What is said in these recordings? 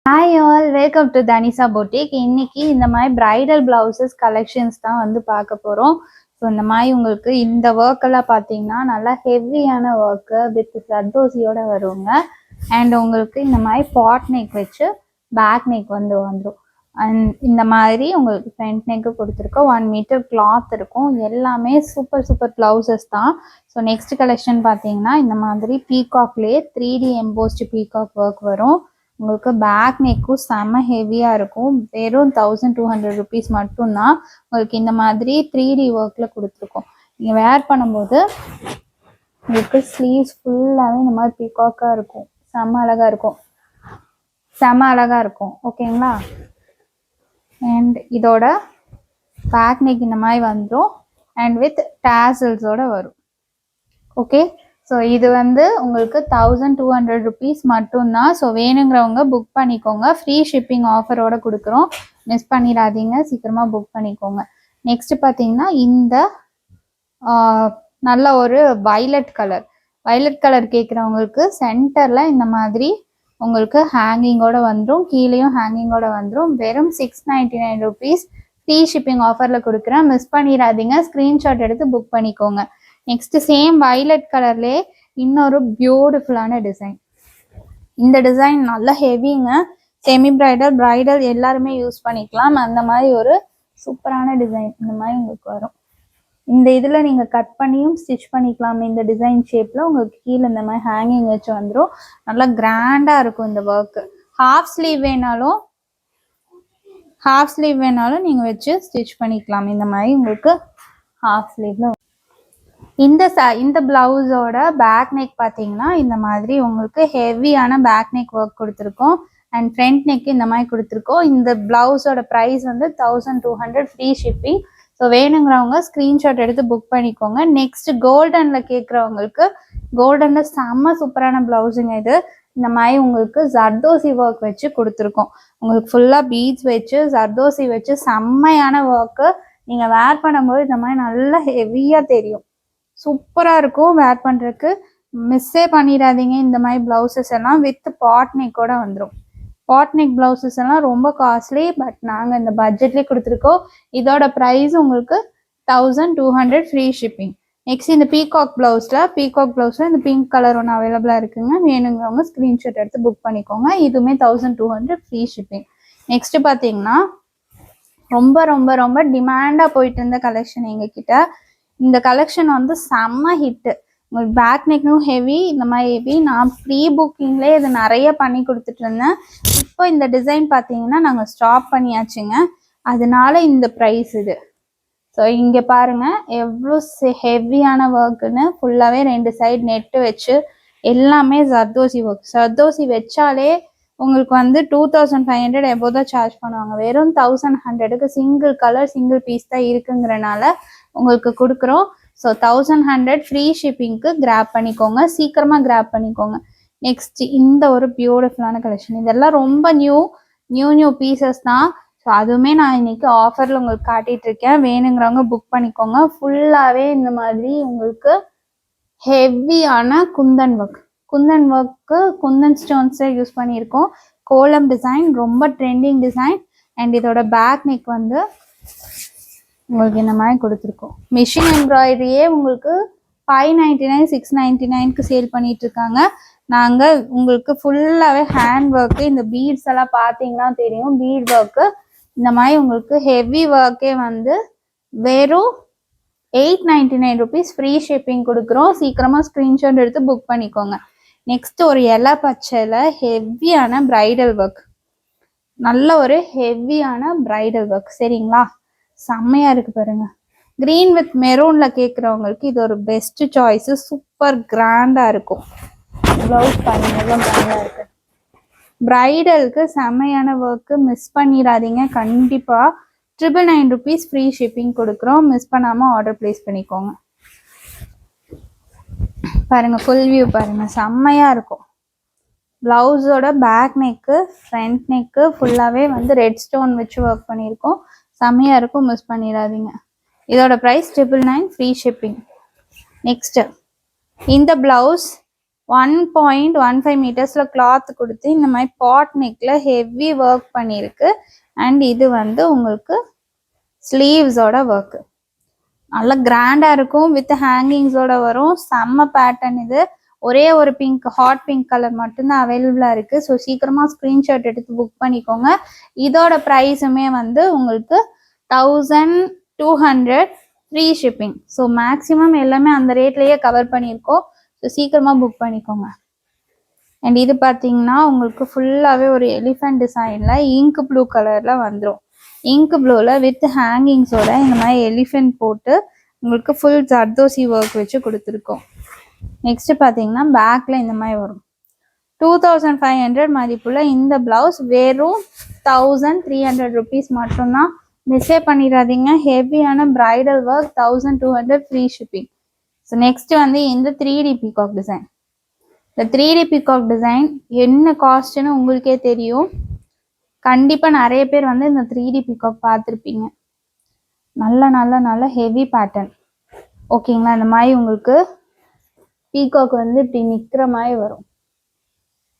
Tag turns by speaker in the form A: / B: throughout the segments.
A: Hi all, welcome to Tanisha boutique. இன்னைக்கு இந்த மாதிரி பிரைடல் பிளவுசஸ் கலெக்ஷன்ஸ் தான் வந்து பார்க்க போகிறோம். ஸோ இந்த மாதிரி உங்களுக்கு இந்த ஒர்க்கெல்லாம் பார்த்தீங்கன்னா நல்லா ஹெவியான ஒர்க்கு வித் சர்தோசியோட வருங்க. அண்ட் உங்களுக்கு இந்த மாதிரி பாட் நெக் வச்சு பேக் நெக் வந்துடும். அண்ட் இந்த மாதிரி உங்களுக்கு ஃப்ரண்ட் நெக்கு கொடுத்துருக்கோம். 1 மீட்டர் கிளாத் இருக்கும். எல்லாமே சூப்பர் சூப்பர் பிளவுசஸ் தான். ஸோ நெக்ஸ்ட் கலெக்ஷன் பார்த்தீங்கன்னா இந்த மாதிரி பீகாக்லேயே 3D எம்போஸ்டு பீகாக் ஒர்க் வரும். உங்களுக்கு பேக் நெக்கும் செம்ம ஹெவியாக இருக்கும். வெறும் 1200 ருபீஸ் மட்டும்தான். உங்களுக்கு இந்த மாதிரி 3D ஒர்க்கில் கொடுத்துருக்கோம். நீங்கள் வேர் பண்ணும்போது உங்களுக்கு ஸ்லீவ்ஸ் ஃபுல்லாகவே இந்த மாதிரி பீகாக்காக இருக்கும். செம்ம அழகாக இருக்கும். ஓகேங்களா? அண்ட் இதோட பேக் நெக் இந்த மாதிரி வந்துடும். அண்ட் வித் டேசல்ஸோட வரும். ஓகே, ஸோ இது வந்து உங்களுக்கு 1200 ருபீஸ் மட்டும்தான். ஸோ வேணுங்கிறவங்க புக் பண்ணிக்கோங்க. ஃப்ரீ ஷிப்பிங் ஆஃபரோட கொடுக்குறோம். மிஸ் பண்ணிடாதீங்க, சீக்கிரமாக புக் பண்ணிக்கோங்க. நெக்ஸ்ட் பார்த்தீங்கன்னா இந்த நல்ல ஒரு வைலட் கலர் கேட்குறவங்களுக்கு சென்டரில் இந்த மாதிரி உங்களுக்கு ஹேங்கிங்கோட வந்துடும். கீழேயும் ஹேங்கிங்கோட வந்துடும். வெறும் 699 ருபீஸ் ஃப்ரீ ஷிப்பிங் ஆஃபரில் கொடுக்குறேன். மிஸ் பண்ணிடாதீங்க, ஸ்க்ரீன்ஷாட் எடுத்து புக் பண்ணிக்கோங்க. நெக்ஸ்ட் சேம் வைலட் கலர்லேயே இன்னொரு பியூட்டிஃபுல்லான டிசைன். இந்த டிசைன் நல்ல ஹெவிங்க. செமி பிரைடல் எல்லாருமே யூஸ் பண்ணிக்கலாம். அந்த மாதிரி ஒரு சூப்பரான டிசைன் இந்த மாதிரி உங்களுக்கு வரும். இந்த இதில் நீங்கள் கட் பண்ணியும் ஸ்டிச் பண்ணிக்கலாம். இந்த டிசைன் ஷேப்பில் உங்களுக்கு கீழே இந்த மாதிரி ஹேங்கிங் வச்சு வந்துடும். நல்லா கிராண்டாக இருக்கும் இந்த ஒர்க்கு. ஹாஃப் ஸ்லீவ் வேணாலும் நீங்கள் வச்சு ஸ்டிச் பண்ணிக்கலாம். இந்த மாதிரி உங்களுக்கு ஹாஃப் ஸ்லீவ்ல இந்த பிளவுஸோட பேக் நெக் பார்த்தீங்கன்னா இந்த மாதிரி உங்களுக்கு ஹெவியான பேக் நெக் ஒர்க் கொடுத்துருக்கோம். அண்ட் ஃப்ரண்ட் நெக் இந்த மாதிரி கொடுத்துருக்கோம். இந்த பிளவுஸோட ப்ரைஸ் வந்து 1200 ஃப்ரீ ஷிப்பிங். ஸோ வேணுங்கிறவங்க ஸ்க்ரீன்ஷாட் எடுத்து புக் பண்ணிக்கோங்க. நெக்ஸ்ட் கோல்டனில் கேட்குறவங்களுக்கு கோல்டனில் செம்ம சூப்பரான பிளவுஸுங்க இது. இந்த மாதிரி உங்களுக்கு ஜர்தோசி ஒர்க் வச்சு கொடுத்துருக்கோம். உங்களுக்கு ஃபுல்லாக பீட்ஸ் வச்சு ஜர்தோசி வச்சு செம்மையான ஒர்க்கு. நீங்கள் வேர் பண்ணும்போது இந்த மாதிரி நல்லா ஹெவியாக தெரியும். சூப்பராக இருக்கும் வேர் பண்ணுறதுக்கு. மிஸ்ஸே பண்ணிடாதீங்க. இந்த மாதிரி ப்ளவுசஸ் எல்லாம் வித் பாட் நெக்கோட வந்துடும். பாட் நெக் ப்ளவுசஸ் எல்லாம் ரொம்ப காஸ்ட்லி, பட் நாங்கள் இந்த பட்ஜெட்லேயே கொடுத்துருக்கோம். இதோட ப்ரைஸ் உங்களுக்கு 1200 ஃப்ரீ ஷிப்பிங். நெக்ஸ்ட் இந்த பீகாக் ப்ளவுஸில் இந்த பிங்க் கலர் ஒன்று அவைலபிளாக இருக்குங்க. வேணுங்கிறவங்க ஸ்க்ரீன்ஷாட் எடுத்து புக் பண்ணிக்கோங்க. இதுவுமே 1200 ஃப்ரீ ஷிப்பிங். நெக்ஸ்ட் பார்த்தீங்கன்னா ரொம்ப ரொம்ப ரொம்ப டிமாண்டாக போயிட்டு இருந்த கலெக்ஷன் எங்ககிட்ட. இந்த கலெக்ஷன் வந்து செம்ம ஹிட்டு. உங்களுக்கு பேக் நெக்கும் ஹெவி, இந்த மாதிரி ஹெவி. நான் ப்ரீ புக்கிங்லேயே இது நிறைய பண்ணி கொடுத்துட்டு இருந்தேன். இப்போ இந்த டிசைன் பார்த்தீங்கன்னா நாங்கள் ஸ்டாப் பண்ணியாச்சுங்க. அதனால இந்த ப்ரைஸ் இது. ஸோ இங்கே பாருங்கள் எவ்வளோ ஹெவியான ஒர்க்குன்னு. ஃபுல்லாகவே 2 சைடு நெட்டு வச்சு எல்லாமே ஜர்தோசி ஒர்க். ஜர்தோசி வச்சாலே உங்களுக்கு வந்து 2500 எபோ தான் சார்ஜ் பண்ணுவாங்க. வெறும் 1100க்கு சிங்கிள் கலர் சிங்கிள் பீஸ் தான் இருக்குங்கிறனால உங்களுக்கு கொடுக்குறோம். ஸோ 1100 ஃப்ரீ ஷிப்பிங்க்கு கிராப் பண்ணிக்கோங்க. சீக்கிரமாக கிராப் பண்ணிக்கோங்க. நெக்ஸ்ட் இந்த ஒரு பியூட்டிஃபுல்லான கலெக்ஷன். இதெல்லாம் ரொம்ப நியூ பீசஸ் தான். ஸோ அதுவுமே நான் இன்னைக்கு ஆஃபரில் உங்களுக்கு காட்டிகிட்டு இருக்கேன். வேணுங்கிறவங்க புக் பண்ணிக்கோங்க. ஃபுல்லாகவே இந்த மாதிரி உங்களுக்கு ஹெவியான குந்தன் ஒர்க்கு குந்தன் ஸ்டோன்ஸை யூஸ் பண்ணியிருக்கோம். கோலம் டிசைன் ரொம்ப ட்ரெண்டிங் டிசைன். அண்ட் இதோட பேக் நெக் வந்து உங்களுக்கு இந்த மாதிரி கொடுத்துருக்கோம். மிஷின் எம்ப்ராய்டரியே உங்களுக்கு 599 699க்கு சேல் பண்ணிட்டு இருக்காங்க. நாங்கள் உங்களுக்கு ஃபுல்லாகவே ஹேண்ட் ஒர்க்கு. இந்த பீட்ஸ் எல்லாம் பார்த்தீங்கன்னா தெரியும். பீட் ஒர்க்கு இந்த மாதிரி உங்களுக்கு ஹெவி ஒர்க்கே வந்து வெறும் 899 ருபீஸ் ஃப்ரீ ஷிப்பிங் கொடுக்குறோம். சீக்கிரமாக ஸ்க்ரீன்ஷாட் எடுத்து புக் பண்ணிக்கோங்க. நெக்ஸ்ட் ஒரு இலை பச்சையில் ஹெவியான பிரைடல் ஒர்க். நல்ல ஒரு ஹெவியான பிரைடல் ஒர்க். சரிங்களா? செம்மையாக இருக்குது பாருங்க. க்ரீன் வித் மெரூனில் கேட்குறவங்களுக்கு இது ஒரு பெஸ்ட் சாய்ஸு. சூப்பர் கிராண்டாக இருக்கும். ப்ளவுஸ் பாருங்க கிராண்டாக இருக்கு. பிரைடலுக்கு செம்மையான ஒர்க்கு. மிஸ் பண்ணிடாதீங்க. கண்டிப்பாக 999 ருபீஸ் ஃப்ரீ ஷிப்பிங் கொடுக்குறோம். மிஸ் பண்ணாமல் ஆர்டர் ப்ளேஸ் பண்ணிக்கோங்க. பாருங்கள் ஃபுல் வியூ பாருங்கள், செம்மையாக இருக்கும். ப்ளவுஸோட பேக் நெக்கு ஃப்ரண்ட் நெக்கு ஃபுல்லாகவே வந்து ரெட் ஸ்டோன் வச்சு ஒர்க் பண்ணியிருக்கோம். செம்மையாக இருக்கும். மிஸ் பண்ணிடாதீங்க. இதோட ப்ரைஸ் 999 ஃப்ரீ ஷிப்பிங். நெக்ஸ்ட்டு இந்த ப்ளவுஸ் 1.15 மீட்டர்ஸ்ல கிளாத் கொடுத்து இந்த மாதிரி பாட் நெக்ல ஹெவி ஒர்க் பண்ணியிருக்கு. அண்ட் இது வந்து உங்களுக்கு ஸ்லீவ்ஸோட ஒர்க்கு நல்லா கிராண்டா இருக்கும். வித் ஹேங்கிங்ஸோட வரும். செம்ம பேட்டர்ன் இது. ஒரே ஒரு பிங்க், ஹாட் பிங்க் கலர் மட்டும்தான் அவைலபிளா இருக்கு. ஸோ சீக்கிரமா ஸ்கிரீன்ஷாட் எடுத்து புக் பண்ணிக்கோங்க. இதோட ப்ரைஸுமே வந்து உங்களுக்கு 1200 ஃப்ரீ ஷிப்பிங். ஸோ மேக்ஸிமம் எல்லாமே அந்த ரேட்லயே கவர் பண்ணியிருக்கோம். ஸோ சீக்கிரமா புக் பண்ணிக்கோங்க. அண்ட் இது பார்த்தீங்கன்னா உங்களுக்கு ஃபுல்லாகவே ஒரு எலிஃபென்ட் டிசைன்ல இங்க் ப்ளூ கலர்ல வந்துடும். இங்க் ப்ளூவில் வித் ஹேங்கிங்ஸோட இந்த மாதிரி எலிஃபென்ட் போட்டு உங்களுக்கு ஃபுல் ஜர்தோசி ஒர்க் வச்சு கொடுத்துருக்கோம். நெக்ஸ்ட் பார்த்தீங்கன்னா பேக்ல இந்த மாதிரி வரும். 2500 மதிப்புள்ள இந்த பிளவுஸ் வெறும் 1300 ருபீஸ் மட்டும்தான். மிஸ்ஸே பண்ணிடாதீங்க. ஹெவியான bridal work 1200 free shipping. So next வந்து இந்த 3D பீகாக் டிசைன். இந்த 3D பீகாக் டிசைன் என்ன காஸ்ட்னு உங்களுக்கே தெரியும். கண்டிப்பாக நிறைய பேர் வந்து இந்த 3D பீகாக் பார்த்துருப்பீங்க. நல்ல நல்ல நல்ல ஹெவி பேட்டர்ன். ஓகேங்களா? இந்த மாதிரி உங்களுக்கு பீகாக் வந்து இப்படி நிற்கிற மாதிரி வரும்.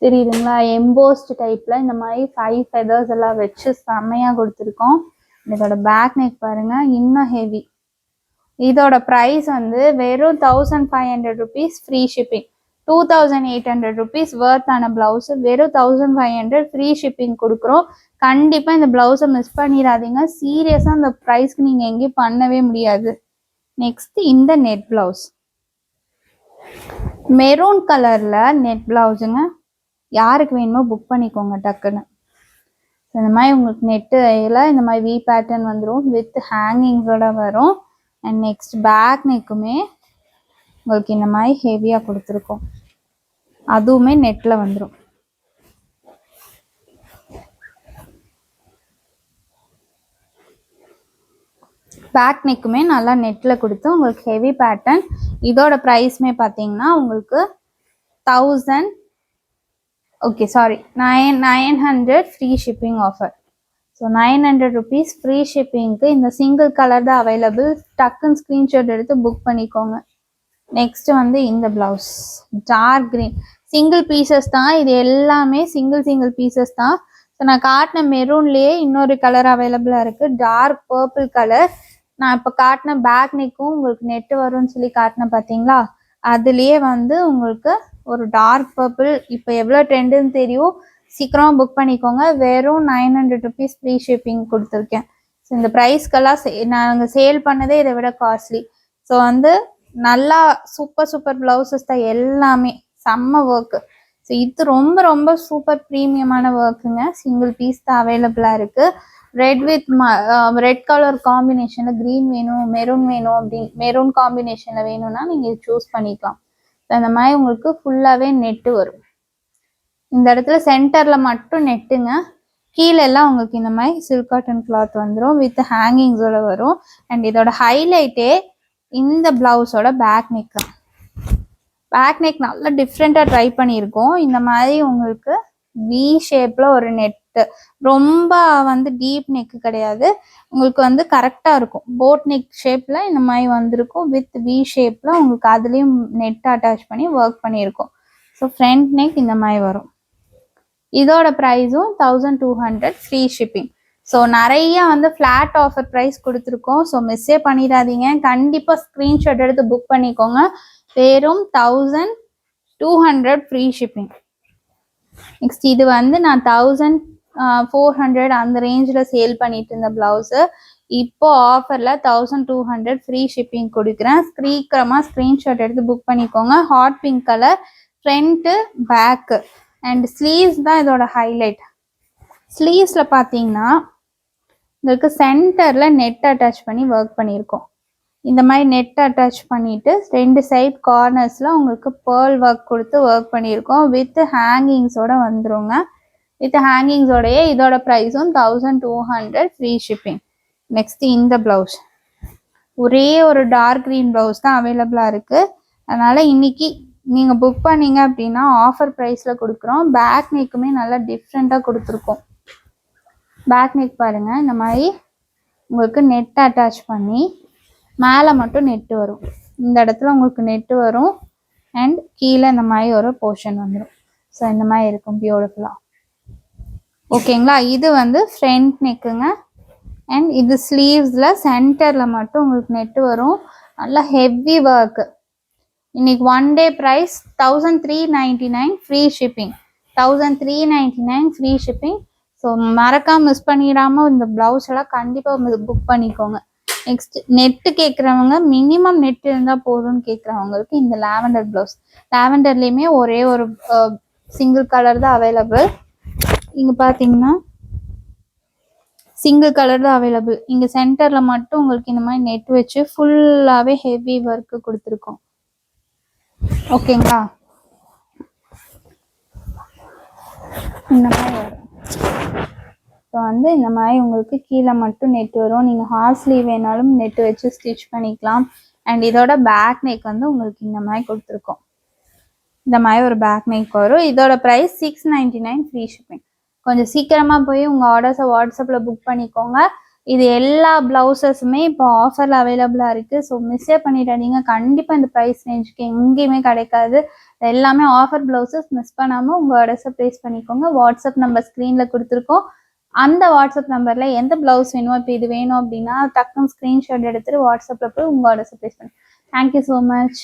A: தெரியுதுங்களா? எம்போஸ்ட் டைப்ல இந்த மாதிரி 5 ஃபெதர்ஸ் எல்லாம் வச்சு செம்மையாக கொடுத்துருக்கோம். இதோட பேக் நெக் பாருங்க, இன்னும் ஹெவி. இதோட ப்ரைஸ் வந்து வெறும் 1500 ருபீஸ் ஃப்ரீ ஷிப்பிங். 2800 ருபீஸ் வர்த்தான பிளவுஸ் வெறும் 1500 ஃப்ரீ ஷிப்பிங் கொடுக்குறோம். கண்டிப்பாக இந்த பிளவுஸை மிஸ் பண்ணிடாதீங்க. சீரியஸாக அந்த ப்ரைஸ்க்கு நீங்கள் எங்கேயும் பண்ணவே முடியாது. நெக்ஸ்ட் இந்த நெட் பிளவுஸ், மெரூன் கலர்ல நெட் பிளவுஸுங்க. யாருக்கு வேணுமோ புக் பண்ணிக்கோங்க டக்குன்னு. இந்த மாதிரி உங்களுக்கு நெட்டு இந்த மாதிரி வி பேட்டர்ன் வந்துடும். வித் ஹேங்கிங்ஸோட வரும். அண்ட் நெக்ஸ்ட் பேக் நெக்குமே உங்களுக்கு இந்த மாதிரி ஹெவியாக கொடுத்துருக்கோம். அதுவுமே நெட்ல வந்துடும். பேக் நெக்குமே நல்லா நெட்ல கொடுத்து உங்களுக்கு ஹெவி பேட்டர்ன். இதோட ப்ரைஸ்மே பார்த்தீங்கன்னா உங்களுக்கு 900 free shipping offer. So 900 rupees free ஷிப்பிங்க்கு இந்த சிங்கிள் கலர் தான் அவைலபிள். டக்குன்னு ஸ்க்ரீன்ஷாட் எடுத்து புக் பண்ணிக்கோங்க. நெக்ஸ்ட் வந்து இந்த blouse dark green single pieces தான். இது எல்லாமே சிங்கிள் பீசஸ் தான். ஸோ நான் காட்டின மெரூன்லேயே இன்னொரு கலர் அவைலபிளாக இருக்குது, டார்க் பர்பிள் கலர். நான் இப்போ காட்டின பேக் நெக்கும் உங்களுக்கு நெட்டு வரும்னு சொல்லி காட்டினேன் பார்த்தீங்களா? அதுலேயே வந்து உங்களுக்கு ஒரு டார்க் பர்பிள் இப்போ எவ்வளோ ட்ரெண்டுன்னு தெரியும். சீக்கிரமாக புக் பண்ணிக்கோங்க. வெறும் 900 ருபீஸ் ஃப்ரீ ஷிப்பிங் கொடுத்துருக்கேன். ஸோ இந்த ப்ரைஸ்க்கெல்லாம் நாங்கள் சேல் பண்ணதே இதை விட காஸ்ட்லி. ஸோ வந்து நல்லா சூப்பர் பிளவுசஸ் தான் எல்லாமே. செம்ம ஒர்க்கு. ஸோ இது ரொம்ப ரொம்ப சூப்பர் ப்ரீமியமான ஒர்க்குங்க. சிங்கிள் பீஸ் தான் அவைலபிளாக இருக்குது. ரெட் வித் ரெட் கலர் காம்பினேஷனில் க்ரீன் வேணும், மெரூன் வேணும் அப்படின்னு மெரூன் காம்பினேஷனில் வேணும்னா நீங்கள் சூஸ் பண்ணிக்கலாம். அந்த மாதிரி உங்களுக்கு ஃபுல்லாகவே நெட்டு வரும். இந்த இடத்துல சென்டரில் மட்டும் நெட்டுங்க. கீழெல்லாம் உங்களுக்கு இந்த மாதிரி சில்க் காட்டன் கிளாத் வந்துடும். வித் ஹேங்கிங்ஸோட வரும். அண்ட் இதோட ஹைலைட்டே இந்த பிளவுஸோட பேக் நெக். பேக் நெக் நல்லா டிஃப்ரெண்ட்டாக ட்ரை பண்ணியிருக்கோம். இந்த மாதிரி உங்களுக்கு வி ஷேப்பில் ஒரு நெட்டு, ரொம்ப வந்து டீப் நெக்கு கிடையாது. உங்களுக்கு வந்து கரெக்டாக இருக்கும். போட் நெக் ஷேப்பில் இந்த மாதிரி வந்திருக்கும். வித் வி ஷேப்பில் உங்களுக்கு அதுலேயும் நெட் அட்டாச் பண்ணி ஒர்க் பண்ணியிருக்கோம். ஸோ ஃப்ரண்ட் நெக் இந்த மாதிரி வரும். இதோட ப்ரைஸும் 1200 ஃப்ரீ ஷிப்பிங். ஸோ நிறைய வந்து ஃப்ளாட் ஆஃபர் ப்ரைஸ் கொடுத்துருக்கோம். ஸோ மிஸ்ஸே பண்ணிடாதீங்க. கண்டிப்பாக ஸ்க்ரீன்ஷாட் எடுத்து புக் பண்ணிக்கோங்க. வெறும் 1200 ஃப்ரீ ஷிப்பிங். நெக்ஸ்ட் இது வந்து நான் 1400 அந்த ரேஞ்சில் சேல் பண்ணிட்டு இருந்த பிளவுஸு இப்போ ஆஃபரில் 1200 ஃப்ரீ ஷிப்பிங் கொடுக்குறேன். சீக்கிரமாக ஸ்க்ரீன்ஷாட் எடுத்து புக் பண்ணிக்கோங்க. Hot pink colour, front back and sleeves தான் இதோட ஹைலைட். ஸ்லீவ்ஸில் பார்த்தீங்கன்னா உங்களுக்கு சென்டரில் நெட் அட்டாச் பண்ணி ஒர்க் பண்ணியிருக்கோம். இந்த மாதிரி நெட் அட்டாச் பண்ணிவிட்டு 2 சைட் கார்னர்ஸில் உங்களுக்கு பேர்ல் ஒர்க் கொடுத்து ஒர்க் பண்ணியிருக்கோம். வித் ஹேங்கிங்ஸோட வந்துருங்க. வித் ஹேங்கிங்ஸோடையே இதோட ப்ரைஸும் 1200 ஃப்ரீ ஷிப்பிங். நெக்ஸ்ட் இந்த ப்ளவுஸ் ஒரே ஒரு டார்க் க்ரீன் ப்ளவுஸ் தான் அவைலபிளாக இருக்குது. அதனால் இன்னைக்கு நீங்கள் புக் பண்ணீங்க அப்படின்னா ஆஃபர் ப்ரைஸில் கொடுக்குறோம். பேக் நெக்குமே நல்லா டிஃப்ரெண்ட்டாக கொடுத்துருக்கோம். பேக் நெக் பாருங்கள், இந்த மாதிரி உங்களுக்கு நெட் அட்டாச் பண்ணி மேலே மட்டும் நெட்டு வரும். இந்த இடத்துல உங்களுக்கு நெட்டு வரும். அண்ட் கீழே இந்த மாதிரி ஒரு போர்ஷன் வந்துடும். ஸோ இந்த மாதிரி இருக்கும் பியூட்டிஃபுல்லாக. ஓகேங்களா, இது வந்து ஃப்ரண்ட் நெக்குங்க. அண்ட் இது ஸ்லீவ்ஸில் சென்டரில் மட்டும் உங்களுக்கு நெட்டு வரும். நல்லா ஹெவி ஒர்க்கு. இன்னைக்கு one day price 1399 free shipping. 1399 free shipping. So மறக்காம மிஸ் பண்ணிடாமல் இந்த ப்ளவுஸ் எல்லாம் கண்டிப்பாக புக் பண்ணிக்கோங்க. நெக்ஸ்ட் நெட்டு கேட்குறவங்க, மினிமம் நெட் இருந்தால் போதும்னு கேட்குறவங்களுக்கு இந்த லாவெண்டர் ப்ளவுஸ். லாவெண்டர்லேயுமே ஒரே ஒரு சிங்கிள் கலர் தான் அவைலபிள். இங்கே பார்த்தீங்கன்னா சிங்கிள் கலர் தான் அவைலபிள். இங்கே சென்டரில் மட்டும் உங்களுக்கு இந்த மாதிரி நெட் வச்சு ஃபுல்லாகவே ஹெவி ஒர்க்கு கொடுத்துருக்கோம். ஓகேங்களா, இந்த மாதிரி வரும். ஸோ வந்து இந்த மாதிரி உங்களுக்கு கீழே மட்டும் நெட் வரும். நீங்கள் ஹாஃப் ஸ்லீவ் வேணாலும் நெட் வச்சு ஸ்டிச் பண்ணிக்கலாம். அண்ட் இதோட பேக் நெக் வந்து உங்களுக்கு இந்த மாதிரி கொடுத்துருக்கோம். இந்த மாதிரி ஒரு பேக் நெக் வரும். இதோட ப்ரைஸ் 699 ஃப்ரீ ஷிப்பிங். கொஞ்சம் சீக்கிரமாக போய் உங்கள் ஆர்டர்ஸை வாட்ஸ்அப்பில் புக் பண்ணிக்கோங்க. இது எல்லா ப்ளவுசஸுமே இப்போ ஆஃபரில் அவைலபிளாக இருக்குது. ஸோ மிஸ்ஸே பண்ணிடாதீங்க. கண்டிப்பாக இந்த ப்ரைஸ் ரேஞ்சுக்கு எங்கேயுமே கிடைக்காது. எல்லாமே ஆஃபர் ப்ளவுசஸ். மிஸ் பண்ணாமல் உங்கள் ஆர்டர்ஸை ப்ளேஸ் பண்ணிக்கோங்க. வாட்ஸ்அப் நம்பர் ஸ்க்ரீனில் கொடுத்துருக்கோம். அந்த வாட்ஸ்அப் நம்பரில் எந்த ப்ளவுஸ் வேணும், இப்போ இது வேணும் அப்படின்னா டக்குன்னு ஸ்க்ரீன்ஷாட் எடுத்துகிட்டு வாட்ஸ்அப்பில் போய் உங்கள் ஆர்டர்ஸை ப்ளேஸ் பண்ணி. Thank you so much.